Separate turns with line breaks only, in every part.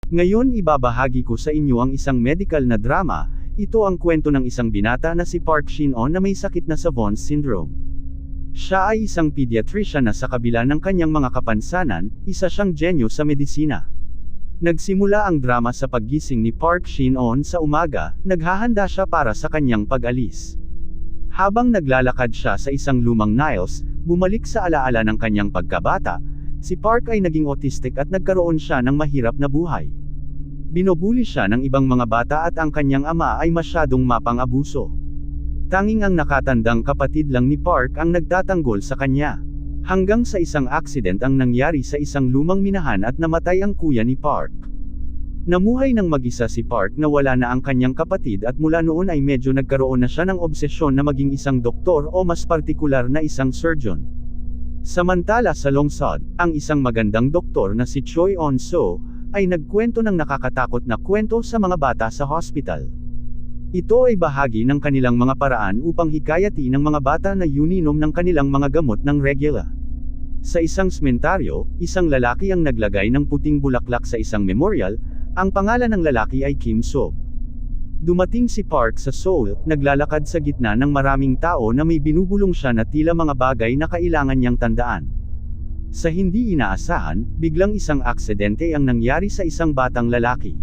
Ngayon ibabahagi ko sa inyo ang isang medical na drama. Ito ang kwento ng isang binata na si Park Shin-on na may sakit na Savant syndrome. Siya ay isang pediatrician na sa kabila ng kanyang mga kapansanan, isa siyang genyo sa medisina. Nagsimula ang drama sa paggising ni Park Shin-on sa umaga, naghahanda siya para sa kanyang pag-alis. Habang naglalakad siya sa isang lumang Niles, bumalik sa alaala ng kanyang pagkabata. Si Park ay naging autistic at nagkaroon siya ng mahirap na buhay. Binubuli siya ng ibang mga bata at ang kanyang ama ay masyadong mapang-abuso. Tanging ang nakatandang kapatid lang ni Park ang nagtatanggol sa kanya. Hanggang sa isang aksident ang nangyari sa isang lumang minahan at namatay ang kuya ni Park. Namuhay ng mag-isa si Park na wala na ang kanyang kapatid at mula noon ay medyo nagkaroon na siya ng obsesyon na maging isang doktor o mas partikular na isang surgeon. Samantala sa lungsod, ang isang magandang doktor na si Choi On-so, ay nagkwento ng nakakatakot na kwento sa mga bata sa hospital. Ito ay bahagi ng kanilang mga paraan upang hikayati ng mga bata na uninom ng kanilang mga gamot ng regula. Sa isang sementeryo, isang lalaki ang naglagay ng puting bulaklak sa isang memorial, ang pangalan ng lalaki ay Kim So. Dumating si Park sa Seoul, naglalakad sa gitna ng maraming tao na may binubulong siya na tila mga bagay na kailangan niyang tandaan. Sa hindi inaasahan, biglang isang aksidente ang nangyari sa isang batang lalaki.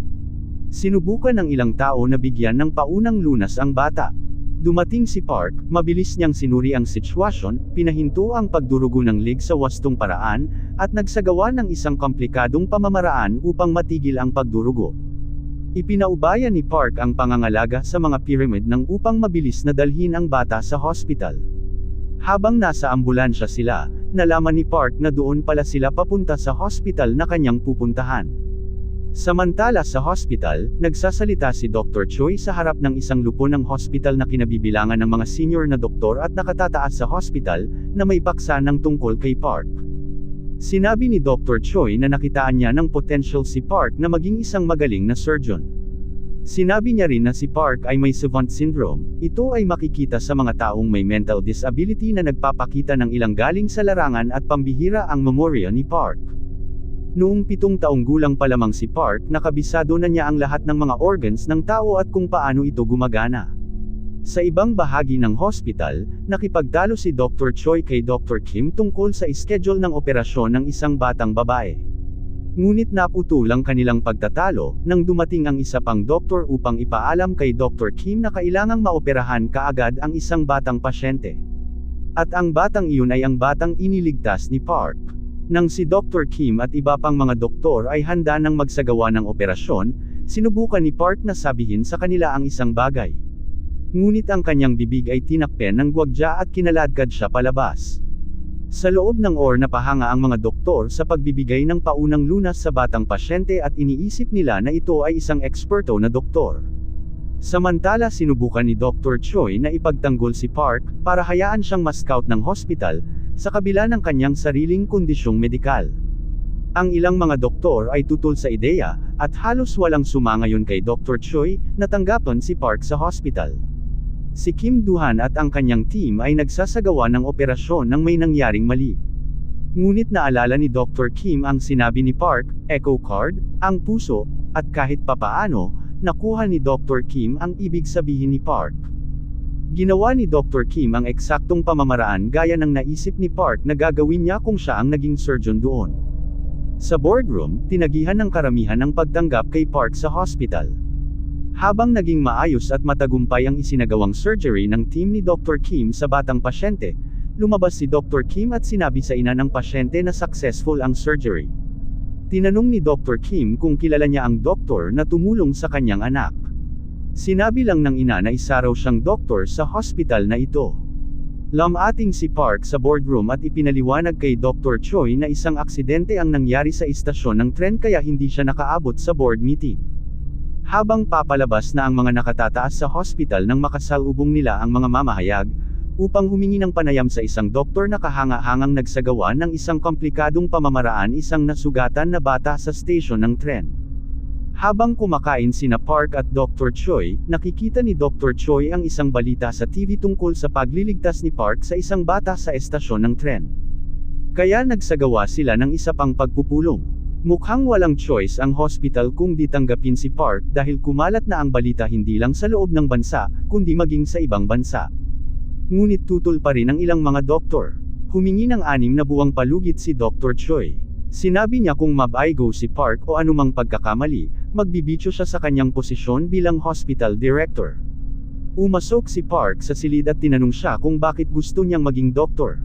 Sinubukan ng ilang tao na bigyan ng paunang lunas ang bata. Dumating si Park, mabilis niyang sinuri ang sitwasyon, pinahinto ang pagdurugo ng lig sa wastong paraan, at nagsagawa ng isang komplikadong pamamaraan upang matigil ang pagdurugo. Ipinaubaya ni Park ang pangangalaga sa mga pyramid nang upang mabilis na dalhin ang bata sa hospital. Habang nasa ambulansya sila, nalaman ni Park na doon pala sila papunta sa hospital na kanyang pupuntahan. Samantala sa hospital, nagsasalita si Dr. Choi sa harap ng isang lupo ng hospital na kinabibilangan ng mga senior na doktor at nakatataas sa hospital, na may paksa ng tungkol kay Park. Sinabi ni Dr. Choi na nakitaan niya ng potential si Park na maging isang magaling na surgeon. Sinabi niya rin na si Park ay may Savant syndrome. Ito ay makikita sa mga taong may mental disability na nagpapakita ng ilang galing sa larangan at pambihira ang memorya ni Park. Noong 7 taong gulang pa lamang si Park, nakabisado na niya ang lahat ng mga organs ng tao at kung paano ito gumagana. Sa ibang bahagi ng hospital, nakipagtalo si Dr. Choi kay Dr. Kim tungkol sa schedule ng operasyon ng isang batang babae. Ngunit naputulang kanilang pagtatalo, nang dumating ang isa pang doktor upang ipaalam kay Dr. Kim na kailangang maoperahan kaagad ang isang batang pasyente. At ang batang iyon ay ang batang iniligtas ni Park. Nang si Dr. Kim at iba pang mga doktor ay handa nang magsagawa ng operasyon, sinubukan ni Park na sabihin sa kanila ang isang bagay. Ngunit ang kanyang bibig ay tinakpen ng gwagdya at kinaladkad siya palabas. Sa loob ng napahanga ang mga doktor sa pagbibigay ng paunang lunas sa batang pasyente at iniisip nila na ito ay isang eksperto na doktor. Samantala sinubukan ni Dr. Choi na ipagtanggol si Park, para hayaan siyang ma-scout ng hospital, sa kabila ng kanyang sariling kondisyong medikal. Ang ilang mga doktor ay tutol sa ideya, at halos walang sumangayon kay Dr. Choi, na tanggapon si Park sa hospital. Si Kim Do-han at ang kanyang team ay nagsasagawa ng operasyon nang may nangyaring mali. Ngunit naalala ni Dr. Kim ang sinabi ni Park, echo card, ang puso, at kahit papaano, nakuha ni Dr. Kim ang ibig sabihin ni Park. Ginawa ni Dr. Kim ang eksaktong pamamaraan gaya ng naisip ni Park na gagawin niya kung siya ang naging surgeon doon. Sa boardroom, tinagihan ng karamihan ang pagtanggap kay Park sa hospital. Habang naging maayos at matagumpay ang isinagawang surgery ng team ni Dr. Kim sa batang pasyente, lumabas si Dr. Kim at sinabi sa ina ng pasyente na successful ang surgery. Tinanong ni Dr. Kim kung kilala niya ang doktor na tumulong sa kanyang anak. Sinabi lang ng ina na isa raw siyang doktor sa hospital na ito. Lumating si Park sa boardroom at ipinaliwanag kay Dr. Choi na isang aksidente ang nangyari sa istasyon ng tren kaya hindi siya nakaabot sa board meeting. Habang papalabas na ang mga nakatataas sa hospital nang makasalubong nila ang mga mamahayag, upang humingi ng panayam sa isang doktor na kahanga-hangang nagsagawa ng isang komplikadong pamamaraan isang nasugatan na bata sa station ng tren. Habang kumakain sina Park at Dr. Choi, nakikita ni Dr. Choi ang isang balita sa TV tungkol sa pagliligtas ni Park sa isang bata sa estasyon ng tren. Kaya nagsagawa sila ng isa pang pagpupulong. Mukhang walang choice ang hospital kung di tanggapin si Park dahil kumalat na ang balita hindi lang sa loob ng bansa, kundi maging sa ibang bansa. Ngunit tutol pa rin ang ilang mga doktor. Humingi ng 6 na buwang palugit si Dr. Choi. Sinabi niya kung mabaigo si Park o anumang pagkakamali, magbibityo siya sa kanyang posisyon bilang hospital director. Umasok si Park sa silid at tinanong siya kung bakit gusto niyang maging doktor.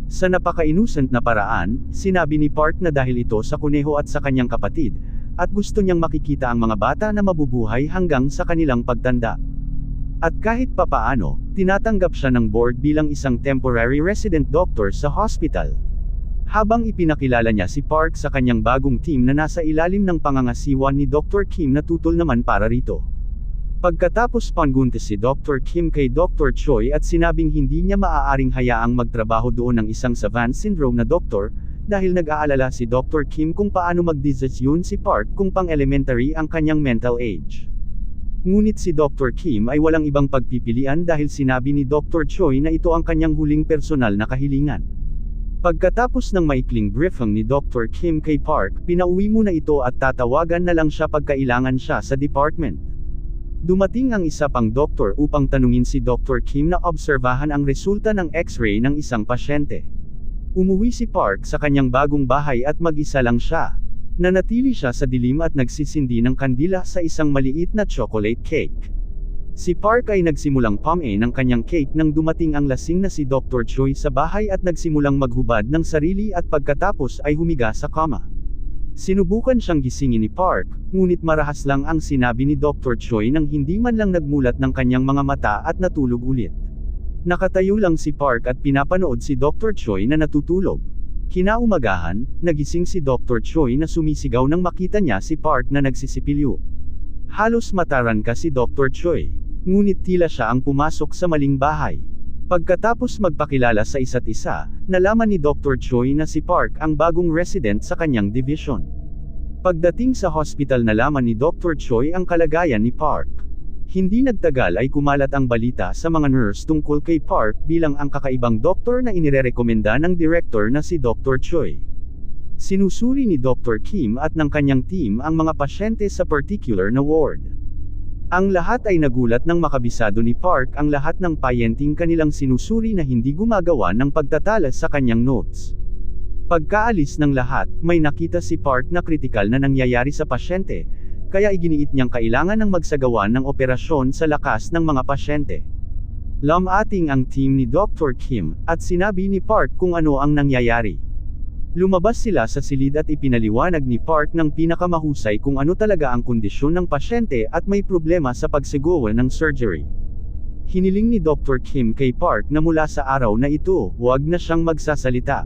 Sa napaka-innocent na paraan, sinabi ni Park na dahil ito sa kuneho at sa kanyang kapatid, at gusto niyang makikita ang mga bata na mabubuhay hanggang sa kanilang pagtanda. At kahit papaano, tinatanggap siya ng board bilang isang temporary resident doctor sa hospital. Habang ipinakilala niya si Park sa kanyang bagong team na nasa ilalim ng pangangasiwa ni Dr. Kim na tutol naman para rito. Pagkatapos pangguntis si Dr. Kim kay Dr. Choi at sinabing hindi niya maaaring hayaang magtrabaho doon ng isang savant syndrome na doktor, dahil nag-aalala si Dr. Kim kung paano magdesisyon si Park kung pang-elementary ang kanyang mental age. Ngunit si Dr. Kim ay walang ibang pagpipilian dahil sinabi ni Dr. Choi na ito ang kanyang huling personal na kahilingan. Pagkatapos ng maikling briefing ni Dr. Kim kay Park, pinauwi muna ito at tatawagan na lang siya pagkailangan siya sa department. Dumating ang isa pang doktor upang tanungin si Dr. Kim na obserbahan ang resulta ng X-ray ng isang pasyente. Umuwi si Park sa kanyang bagong bahay at mag-isa lang siya. Nanatili siya sa dilim at nagsisindi ng kandila sa isang maliit na chocolate cake. Si Park ay nagsimulang pump-in ng kanyang cake nang dumating ang lasing na si Dr. Choi sa bahay at nagsimulang maghubad ng sarili at pagkatapos ay humiga sa kama. Sinubukan siyang gisingin ni Park, ngunit marahas lang ang sinabi ni Dr. Choi nang hindi man lang nagmulat ng kanyang mga mata at natulog ulit. Nakatayo lang si Park at pinapanood si Dr. Choi na natutulog. Kinaumagahan, nagising si Dr. Choi na sumisigaw nang makita niya si Park na nagsisipilyo. Halos matarangka si Dr. Choi, ngunit tila siya ang pumasok sa maling bahay. Pagkatapos magpakilala sa isa't isa, nalaman ni Dr. Choi na si Park ang bagong resident sa kanyang division. Pagdating sa hospital nalaman ni Dr. Choi ang kalagayan ni Park. Hindi nagtagal ay kumalat ang balita sa mga nurse tungkol kay Park bilang ang kakaibang doktor na inirekomenda ng director na si Dr. Choi. Sinusuri ni Dr. Kim at ng kanyang team ang mga pasyente sa particular na ward. Ang lahat ay nagulat nang makabisado ni Park ang lahat ng payenting kanilang sinusuri na hindi gumagawa ng pagtatala sa kanyang notes. Pagkaalis ng lahat, may nakita si Park na kritikal na nangyayari sa pasyente, kaya iginiit niyang kailangan ng magsagawa ng operasyon sa lakas ng mga pasyente. Lumating ang team ni Dr. Kim, at sinabi ni Park kung ano ang nangyayari. Lumabas sila sa silid at ipinaliwanag ni Park ng pinakamahusay kung ano talaga ang kondisyon ng pasyente at may problema sa pagsagawa ng surgery. Hiniling ni Dr. Kim kay Park na mula sa araw na ito, huwag na siyang magsasalita.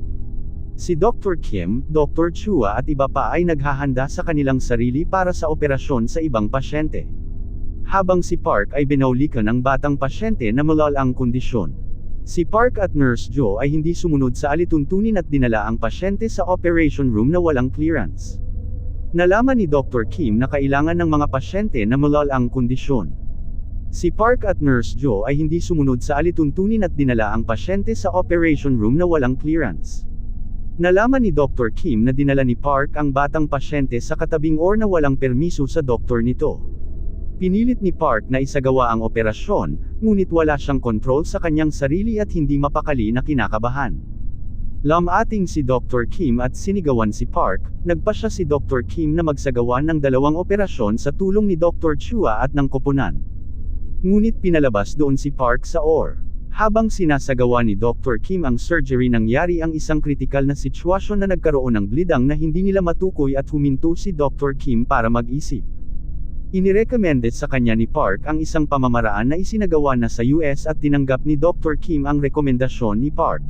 Si Dr. Kim, Dr. Chua at iba pa ay naghahanda sa kanilang sarili para sa operasyon sa ibang pasyente. Habang si Park ay binaulikan ang batang pasyente na malalang kondisyon. Si Park at Nurse Jo ay hindi sumunod sa alituntunin at dinala ang pasyente sa operation room na walang clearance. Nalaman ni Dr. Kim na kailangan ng mga pasyente na malalang kondisyon. Si Park at Nurse Jo ay hindi sumunod sa alituntunin at dinala ang pasyente sa operation room na walang clearance. Nalaman ni Dr. Kim na dinala ni Park ang batang pasyente sa katabing or na walang permiso sa doktor nito. Pinilit ni Park na isagawa ang operasyon, ngunit wala siyang kontrol sa kanyang sarili at hindi mapakali na kinakabahan. Lumating si Dr. Kim at sinigawan si Park, nagpasya si Dr. Kim na magsagawa ng 2 operasyon sa tulong ni Dr. Chua at ng koponan. Ngunit pinalabas doon si Park sa OR. Habang sinasagawa ni Dr. Kim ang surgery nangyari ang isang kritikal na sitwasyon na nagkaroon ng blidang na hindi nila matukoy at huminto si Dr. Kim para mag-isip. Inirekomended sa kanya ni Park ang isang pamamaraan na isinagawa na sa US at tinanggap ni Dr. Kim ang rekomendasyon ni Park.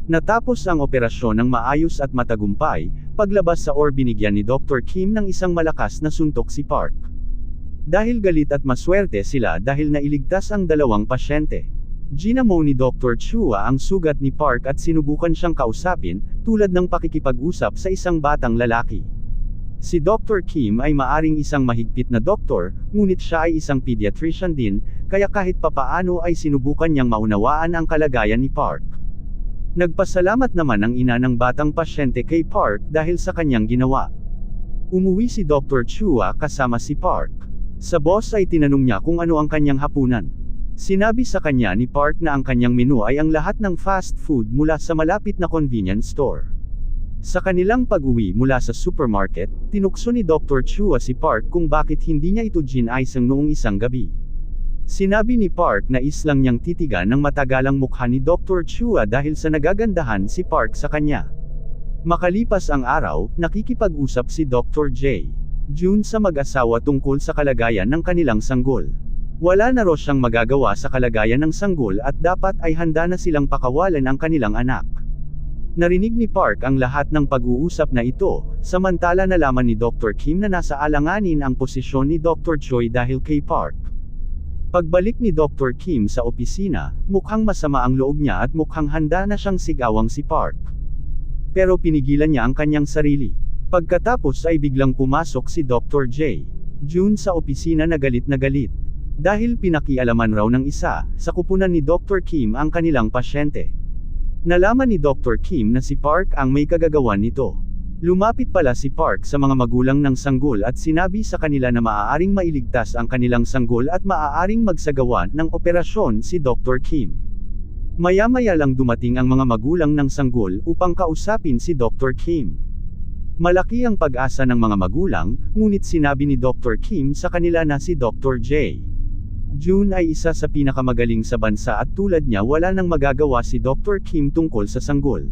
Natapos ang operasyon ng maayos at matagumpay, paglabas sa OR binigyan ni Dr. Kim ng isang malakas na suntok si Park. Dahil galit at maswerte sila dahil nailigtas ang 2 pasyente. Ginamo ni Dr. Chua ang sugat ni Park at sinubukan siyang kausapin, tulad ng pakikipag-usap sa isang batang lalaki. Si Dr. Kim ay maaring isang mahigpit na doktor, ngunit siya ay isang pediatrician din, kaya kahit papaano ay sinubukan niyang maunawaan ang kalagayan ni Park. Nagpasalamat naman ang ina ng batang pasyente kay Park dahil sa kanyang ginawa. Umuwi si Dr. Chua kasama si Park. Sa boss ay tinanong niya kung ano ang kanyang hapunan. Sinabi sa kanya ni Park na ang kanyang menu ay ang lahat ng fast food mula sa malapit na convenience store. Sa kanilang pag-uwi mula sa supermarket, tinukso ni Dr. Chua si Park kung bakit hindi niya ito gin-isang noong isang gabi. Sinabi ni Park na islang niyang titigan ng matagalang mukha ni Dr. Chua dahil sa nagagandahan si Park sa kanya. Makalipas ang araw, nakikipag-usap si Dr. June sa mag-asawa tungkol sa kalagayan ng kanilang sanggol. Wala na raw siyang magagawa sa kalagayan ng sanggol at dapat ay handa na silang pakawalan ang kanilang anak. Narinig ni Park ang lahat ng pag-uusap na ito, samantala nalaman ni Dr. Kim na nasa alanganin ang posisyon ni Dr. Choi dahil kay Park. Pagbalik ni Dr. Kim sa opisina, mukhang masama ang loob niya at mukhang handa na siyang sigawang si Park. Pero pinigilan niya ang kanyang sarili. Pagkatapos ay biglang pumasok si Dr. June sa opisina na galit na galit. Dahil pinakialaman raw ng isa, sa kupunan ni Dr. Kim ang kanilang pasyente. Nalaman ni Dr. Kim na si Park ang may kagagawan nito. Lumapit pala si Park sa mga magulang ng sanggol at sinabi sa kanila na maaaring mailigtas ang kanilang sanggol at maaaring magsagawa ng operasyon si Dr. Kim. Maya-maya lang dumating ang mga magulang ng sanggol upang kausapin si Dr. Kim. Malaki ang pag-asa ng mga magulang, ngunit sinabi ni Dr. Kim sa kanila na si Dr. June ay isa sa pinakamagaling sa bansa at tulad niya wala nang magagawa si Dr. Kim tungkol sa sanggol.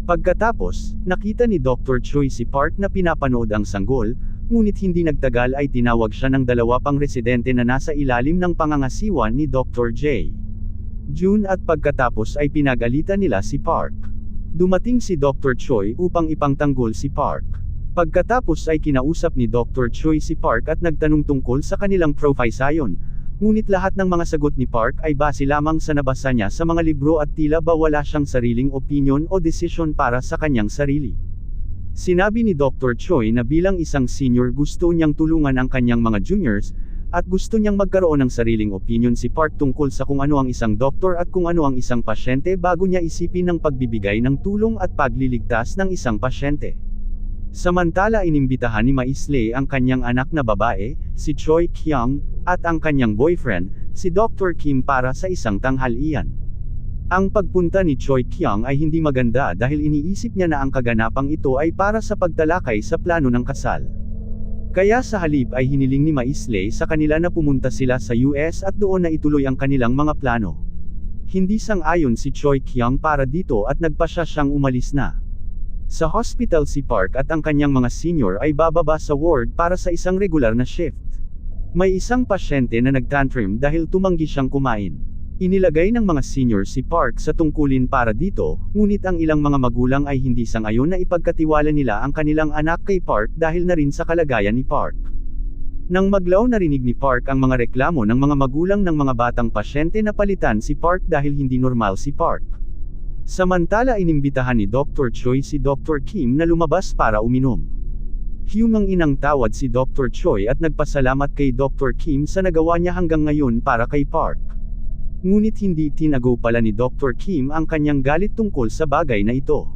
Pagkatapos, nakita ni Dr. Choi si Park na pinapanood ang sanggol, ngunit hindi nagtagal ay tinawag siya ng dalawa pang residente na nasa ilalim ng pangangasiwa ni Dr. June at pagkatapos ay pinagalitan nila si Park. Dumating si Dr. Choi upang ipangtanggol si Park. Pagkatapos ay kinausap ni Dr. Choi si Park at nagtanong tungkol sa kanilang profesyon, ngunit lahat ng mga sagot ni Park ay base lamang sa nabasa niya sa mga libro at tila ba wala siyang sariling opinyon o desisyon para sa kanyang sarili. Sinabi ni Dr. Choi na bilang isang senior gusto niyang tulungan ang kanyang mga juniors, at gusto niyang magkaroon ng sariling opinyon si Park tungkol sa kung ano ang isang doktor at kung ano ang isang pasyente bago niya isipin ng pagbibigay ng tulong at pagliligtas ng isang pasyente. Samantala inimbitahan ni Maisley ang kanyang anak na babae, si Choi Kyung, at ang kanyang boyfriend, si Dr. Kim para sa isang tanghalian. Ang pagpunta ni Choi Kyung ay hindi maganda dahil iniisip niya na ang kaganapang ito ay para sa pagtalakay sa plano ng kasal. Kaya sa halip ay hiniling ni Maisley sa kanila na pumunta sila sa US at doon na ituloy ang kanilang mga plano. Hindi sang-ayon si Choi Kyung para dito at nagpasya siyang umalis na. Sa hospital si Park at ang kanyang mga senior ay bababa sa ward para sa isang regular na shift. May isang pasyente na nagtantrum dahil tumanggi siyang kumain. Inilagay ng mga senior si Park sa tungkulin para dito, ngunit ang ilang mga magulang ay hindi sang-ayon na ipagkatiwala nila ang kanilang anak kay Park dahil na rin sa kalagayan ni Park. Nang maglaw narinig ni Park ang mga reklamo ng mga magulang ng mga batang pasyente na palitan si Park dahil hindi normal si Park. Samantala inimbitahan ni Dr. Choi si Dr. Kim na lumabas para uminom. Humang inang tawad si Dr. Choi at nagpasalamat kay Dr. Kim sa nagawa niya hanggang ngayon para kay Park. Ngunit hindi tinago pala ni Dr. Kim ang kanyang galit tungkol sa bagay na ito.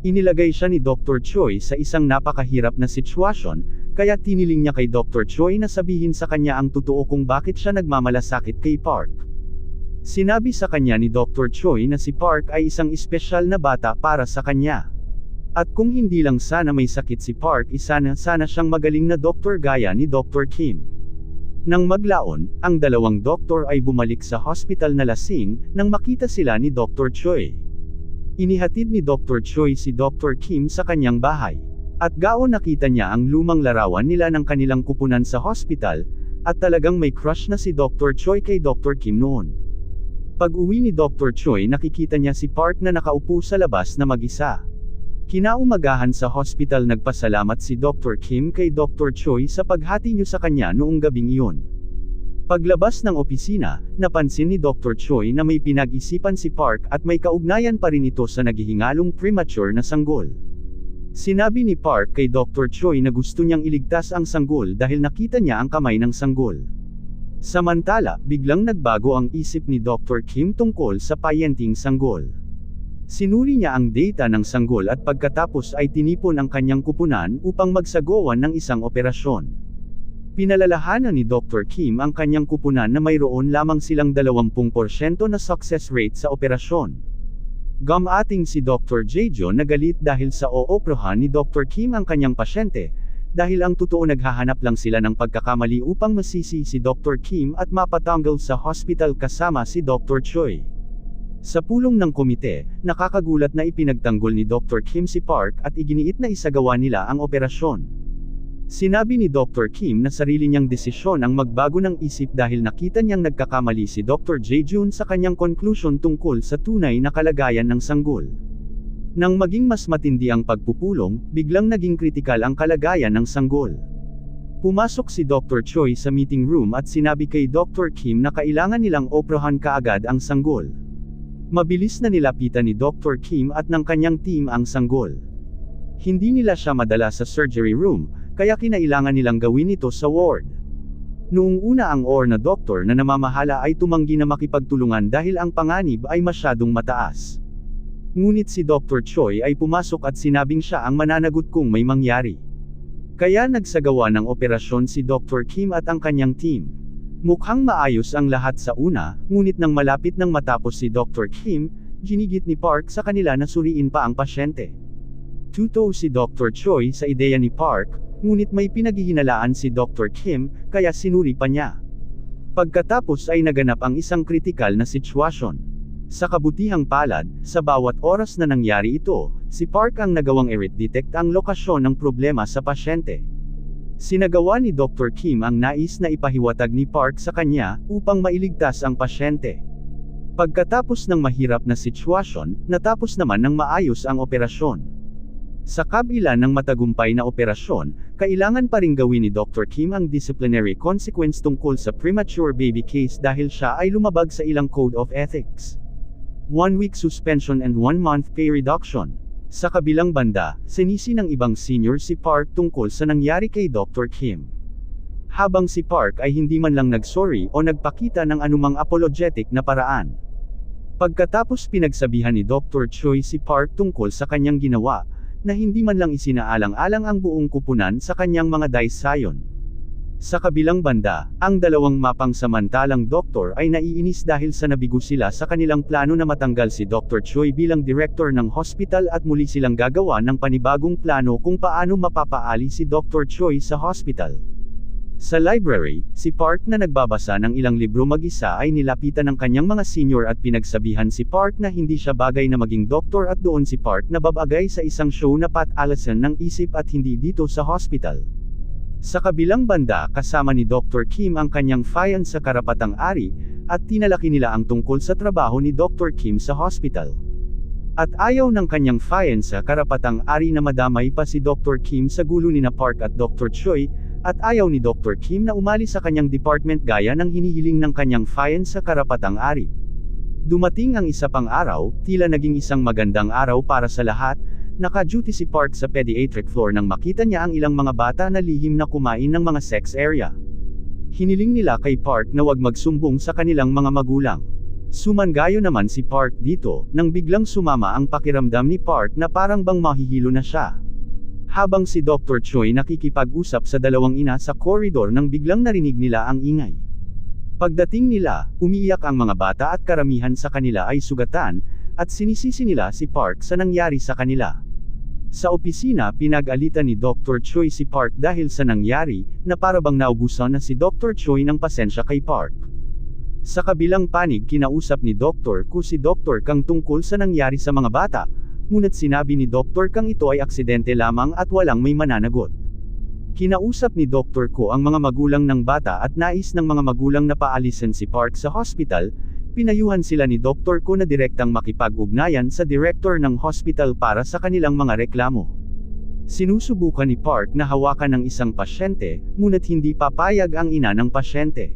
Inilagay siya ni Dr. Choi sa isang napakahirap na sitwasyon, kaya tiniling niya kay Dr. Choi na sabihin sa kanya ang totoo kung bakit siya nagmamalasakit kay Park. Sinabi sa kanya ni Dr. Choi na si Park ay isang espesyal na bata para sa kanya. At kung hindi lang sana may sakit si Park sana siyang magaling na doktor gaya ni Dr. Kim. Nang maglaon, ang dalawang doktor ay bumalik sa hospital na lasing, nang makita sila ni Dr. Choi. Inihatid ni Dr. Choi si Dr. Kim sa kanyang bahay. At gaon nakita niya ang lumang larawan nila ng kanilang kupunan sa hospital, at talagang may crush na si Dr. Choi kay Dr. Kim noon. Pag-uwi ni Dr. Choi nakikita niya si Park na nakaupo sa labas na mag-isa. Kinaumagahan sa hospital nagpasalamat si Dr. Kim kay Dr. Choi sa paghati niyo sa kanya noong gabing iyon. Paglabas ng opisina, napansin ni Dr. Choi na may pinag-isipan si Park at may kaugnayan pa rin ito sa naghihingalong premature na sanggol. Sinabi ni Park kay Dr. Choi na gusto niyang iligtas ang sanggol dahil nakita niya ang kamay ng sanggol. Samantala, biglang nagbago ang isip ni Dr. Kim tungkol sa payenting sanggol. Sinuri niya ang data ng sanggol at pagkatapos ay tinipon ang kanyang kupunan upang magsagawa ng isang operasyon. Pinalalahanan ni Dr. Kim ang kanyang kupunan na mayroon lamang silang 20% na success rate sa operasyon. Gamating si Dr. Jejo nagalit dahil sa ooprohan ni Dr. Kim ang kanyang pasyente, dahil ang totoo naghahanap lang sila ng pagkakamali upang masisi si Dr. Kim at mapatanggal sa hospital kasama si Dr. Choi. Sa pulong ng komite, nakakagulat na ipinagtanggol ni Dr. Kim si Park at iginiit na isagawa nila ang operasyon. Sinabi ni Dr. Kim na sarili niyang desisyon ang magbago ng isip dahil nakita niyang nagkakamali si Dr. Jae-jun sa kanyang conclusion tungkol sa tunay na kalagayan ng sanggol. Nang maging mas matindi ang pagpupulong, biglang naging kritikal ang kalagayan ng sanggol. Pumasok si Dr. Choi sa meeting room at sinabi kay Dr. Kim na kailangan nilang oprohan kaagad ang sanggol. Mabilis na nilapitan ni Dr. Kim at ng kanyang team ang sanggol. Hindi nila siya madala sa surgery room, kaya kinailangan nilang gawin ito sa ward. Noong una ang na doktor na namamahala ay tumanggi na makipagtulungan dahil ang panganib ay masyadong mataas. Ngunit si Dr. Choi ay pumasok at sinabing siya ang mananagot kung may mangyari. Kaya nagsagawa ng operasyon si Dr. Kim at ang kanyang team. Mukhang maayos ang lahat sa una, ngunit nang malapit nang matapos si Dr. Kim, ginigit ni Park sa kanila na suriin pa ang pasyente. Tuto si Dr. Choi sa ideya ni Park, ngunit may pinaghihinalaan si Dr. Kim, kaya sinuri pa niya. Pagkatapos ay naganap ang isang kritikal na sitwasyon. Sa kabutihang palad, sa bawat oras na nangyari ito, si Park ang nagawang i-detect ang lokasyon ng problema sa pasyente. Sinagawa ni Dr. Kim ang nais na ipahiwatag ni Park sa kanya, upang mailigtas ang pasyente. Pagkatapos ng mahirap na sitwasyon, natapos naman ng maayos ang operasyon. Sa kabila ng matagumpay na operasyon, kailangan pa ring gawin ni Dr. Kim ang disciplinary consequence tungkol sa premature baby case dahil siya ay lumabag sa ilang code of ethics. 1-week suspension and 1-month pay reduction. Sa kabilang banda, sinisi ng ibang senior si Park tungkol sa nangyari kay Dr. Kim. Habang si Park ay hindi man lang nagsorry o nagpakita ng anumang apologetic na paraan. Pagkatapos pinagsabihan ni Dr. Choi si Park tungkol sa kanyang ginawa, na hindi man lang isinaalang-alang ang buong kupunan sa kanyang mga daysayon. Sa kabilang banda, ang dalawang mapangsamantalang doktor ay naiinis dahil sa nabigo sila sa kanilang plano na matanggal si Dr. Choi bilang director ng hospital at muli silang gagawa ng panibagong plano kung paano mapapaali si Dr. Choi sa hospital. Sa library, si Park na nagbabasa ng ilang libro mag-isa ay nilapitan ng kanyang mga senior at pinagsabihan si Park na hindi siya bagay na maging doktor at doon si Park na babagay sa isang show na Pat Allison ng isip at hindi dito sa hospital. Sa kabilang banda, kasama ni Dr. Kim ang kanyang fiancé sa karapatang-ari, at tinalaki nila ang tungkol sa trabaho ni Dr. Kim sa hospital. At ayaw ng kanyang fiancé sa karapatang-ari na madamay pa si Dr. Kim sa gulo ni Park at Dr. Choi, at ayaw ni Dr. Kim na umalis sa kanyang department gaya ng hinihiling ng kanyang fiancé sa karapatang-ari. Dumating ang isa pang araw, tila naging isang magandang araw para sa lahat. Naka-duty si Park sa pediatric floor nang makita niya ang ilang mga bata na lihim na kumain ng mga sex area. Hiniling nila kay Park na wag magsumbong sa kanilang mga magulang. Sumangayo naman si Park dito, nang biglang sumama ang pakiramdam ni Park na parang bang mahihilo na siya. Habang si Dr. Choi nakikipag-usap sa dalawang ina sa koridor nang biglang narinig nila ang ingay. Pagdating nila, umiiyak ang mga bata at karamihan sa kanila ay sugatan, at sinisisi nila si Park sa nangyari sa kanila. Sa opisina pinag-alitan ni Dr. Choi si Park dahil sa nangyari, na parabang naubusan na si Dr. Choi ng pasensya kay Park. Sa kabilang panig kinausap ni Dr. Ko si Dr. Kang tungkol sa nangyari sa mga bata, ngunit sinabi ni Dr. Kang ito ay aksidente lamang at walang may mananagot. Kinausap ni Dr. Ko ang mga magulang ng bata at nais ng mga magulang na paalisin si Park sa hospital. Pinayuhan sila ni Dr. Ko na direktang makipag-ugnayan sa director ng hospital para sa kanilang mga reklamo. Sinusubukan ni Park na hawakan ng isang pasyente, ngunit hindi papayag ang ina ng pasyente.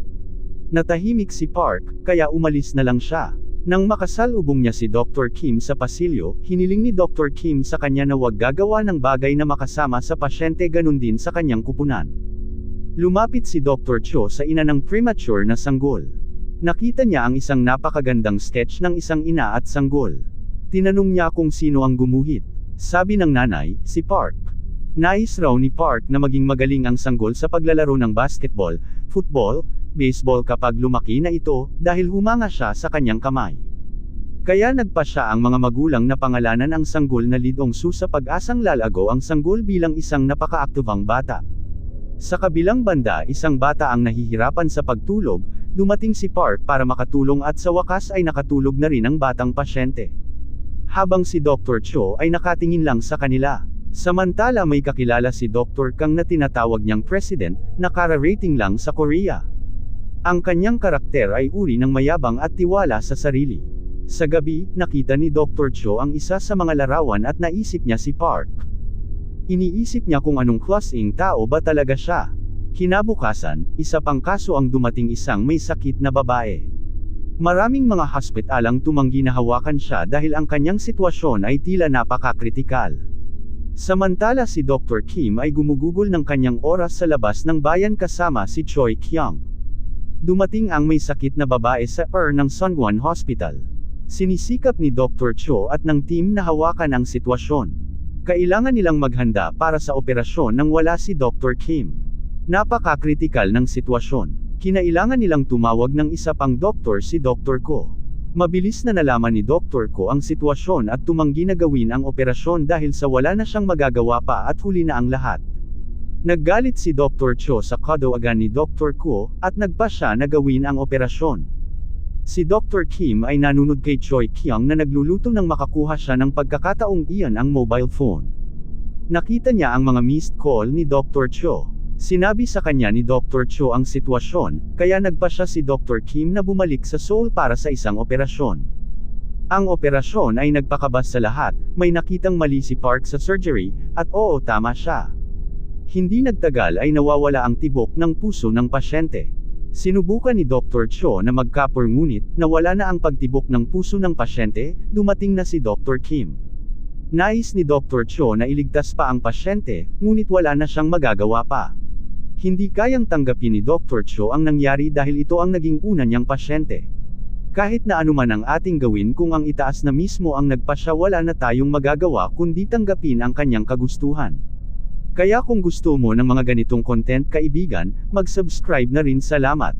Natahimik si Park, kaya umalis na lang siya. Nang makasalubong niya si Dr. Kim sa pasilyo, hiniling ni Dr. Kim sa kanya na huwag gagawa ng bagay na makasama sa pasyente ganun din sa kanyang kupunan. Lumapit si Dr. Cho sa ina ng premature na sanggol. Nakita niya ang isang napakagandang sketch ng isang ina at sanggol. Tinanong niya kung sino ang gumuhit. Sabi ng nanay, si Park. Nais raw ni Park na maging magaling ang sanggol sa paglalaro ng basketball, football, baseball kapag lumaki na ito, dahil humanga siya sa kanyang kamay. Kaya nagpa siya ang mga magulang na pangalanan ang sanggol na Lee Dong-soo sa pag-asang lalago ang sanggol bilang isang napakaaktibang bata. Sa kabilang banda, isang bata ang nahihirapan sa pagtulog, dumating si Park para makatulong at sa wakas ay nakatulog na rin ang batang pasyente. Habang si Dr. Cho ay nakatingin lang sa kanila. Samantala may kakilala si Dr. Kang na tinatawag niyang president, nakara-rating lang sa Korea. Ang kanyang karakter ay uri ng mayabang at tiwala sa sarili. Sa gabi, nakita ni Dr. Cho ang isa sa mga larawan at naisip niya si Park. Iniisip niya kung anong klaseng tao ba talaga siya. Kinabukasan, isa pang kaso ang dumating isang may sakit na babae. Maraming mga hospital ang tumanggi na hawakan siya dahil ang kanyang sitwasyon ay tila napakakritikal. Samantala si Dr. Kim ay gumugugol ng kanyang oras sa labas ng bayan kasama si Choi Kyung. Dumating ang may sakit na babae sa ng Sungwon Hospital. Sinisikap ni Dr. Cho at ng team na hawakan ang sitwasyon. Kailangan nilang maghanda para sa operasyon nang wala si Dr. Kim. Napakakritikal ng sitwasyon. Kinailangan nilang tumawag ng isa pang doktor si Dr. Ko. Mabilis na nalaman ni Dr. Ko ang sitwasyon at tumanggi na gawin ang operasyon dahil sa wala na siyang magagawa pa at huli na ang lahat. Naggalit si Dr. Cho sa kadawagan ni Dr. Ko, at nagpa siya na gawin ang operasyon. Si Dr. Kim ay nanunod kay Choi Kyung na nagluluto nang makakuha siya ng pagkakataong iyan ang mobile phone. Nakita niya ang mga missed call ni Dr. Cho. Sinabi sa kanya ni Dr. Cho ang sitwasyon, kaya nagpa siya si Dr. Kim na bumalik sa Seoul para sa isang operasyon. Ang operasyon ay nagpakabas sa lahat, may nakitang mali si Park sa surgery, at oo tama siya. Hindi nagtagal ay nawawala ang tibok ng puso ng pasyente. Sinubukan ni Dr. Cho na magkapor ngunit, nawala na ang pagtibok ng puso ng pasyente, dumating na si Dr. Kim. Nais ni Dr. Cho na iligtas pa ang pasyente, ngunit wala na siyang magagawa pa. Hindi kayang tanggapin ni Dr. Cho ang nangyari dahil ito ang naging una niyang pasyente. Kahit na anuman ang ating gawin kung ang itaas na mismo ang nagpasya wala na tayong magagawa kundi tanggapin ang kanyang kagustuhan. Kaya kung gusto mo ng mga ganitong content kaibigan, mag-subscribe na rin salamat.